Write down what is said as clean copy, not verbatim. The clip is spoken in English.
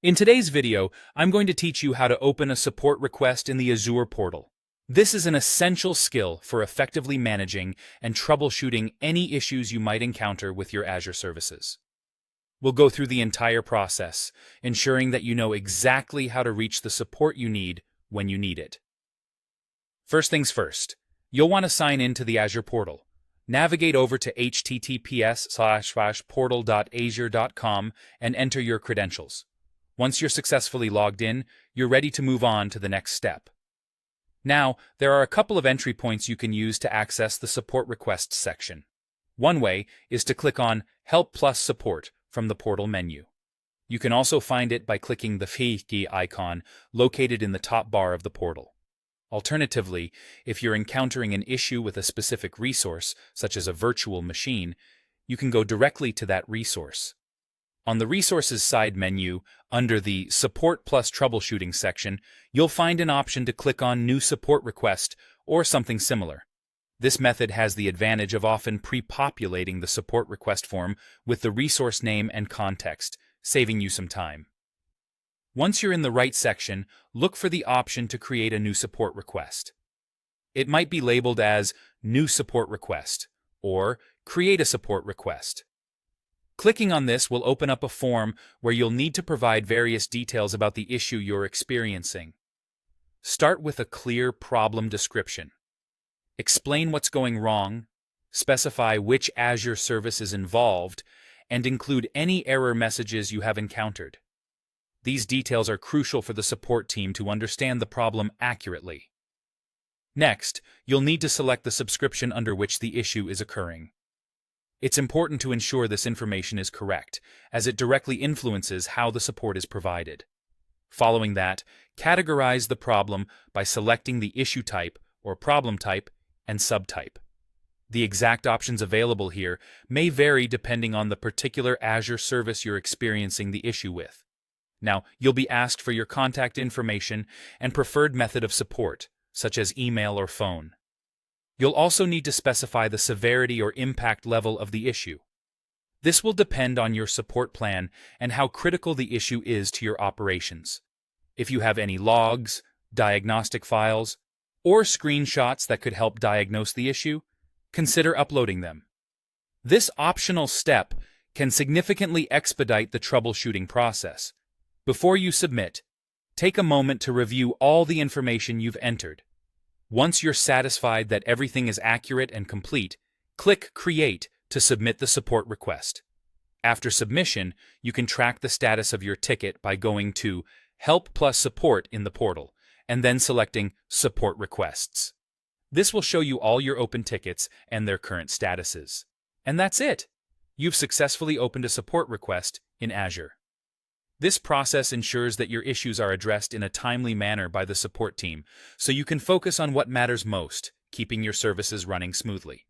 In today's video, I'm going to teach you how to open a support request in the Azure Portal. This is an essential skill for effectively managing and troubleshooting any issues you might encounter with your Azure services. We'll go through the entire process, ensuring that you know exactly how to reach the support you need when you need it. First things first, you'll want to sign in to the Azure Portal. Navigate over to https://portal.azure.com and enter your credentials. Once you're successfully logged in, you're ready to move on to the next step. Now, there are a couple of entry points you can use to access the Support Requests section. One way is to click on Help plus Support from the Portal menu. You can also find it by clicking the key icon located in the top bar of the portal. Alternatively, if you're encountering an issue with a specific resource, such as a virtual machine, you can go directly to that resource. On the Resources side menu, under the Support plus Troubleshooting section, you'll find an option to click on New Support Request or something similar. This method has the advantage of often pre-populating the support request form with the resource name and context, saving you some time. Once you're in the right section, look for the option to create a new support request. It might be labeled as New Support Request or Create a Support Request. Clicking on this will open up a form where you'll need to provide various details about the issue you're experiencing. Start with a clear problem description. Explain what's going wrong, specify which Azure service is involved, and include any error messages you have encountered. These details are crucial for the support team to understand the problem accurately. Next, you'll need to select the subscription under which the issue is occurring. It's important to ensure this information is correct, as it directly influences how the support is provided. Following that, categorize the problem by selecting the issue type or problem type and subtype. The exact options available here may vary depending on the particular Azure service you're experiencing the issue with. Now, you'll be asked for your contact information and preferred method of support, such as email or phone. You'll also need to specify the severity or impact level of the issue. This will depend on your support plan and how critical the issue is to your operations. If you have any logs, diagnostic files, or screenshots that could help diagnose the issue, consider uploading them. This optional step can significantly expedite the troubleshooting process. Before you submit, take a moment to review all the information you've entered. Once you're satisfied that everything is accurate and complete, click Create to submit the support request. After submission, you can track the status of your ticket by going to Help plus Support in the portal, and then selecting Support Requests. This will show you all your open tickets and their current statuses. And that's it! You've successfully opened a support request in Azure. This process ensures that your issues are addressed in a timely manner by the support team, so you can focus on what matters most, keeping your services running smoothly.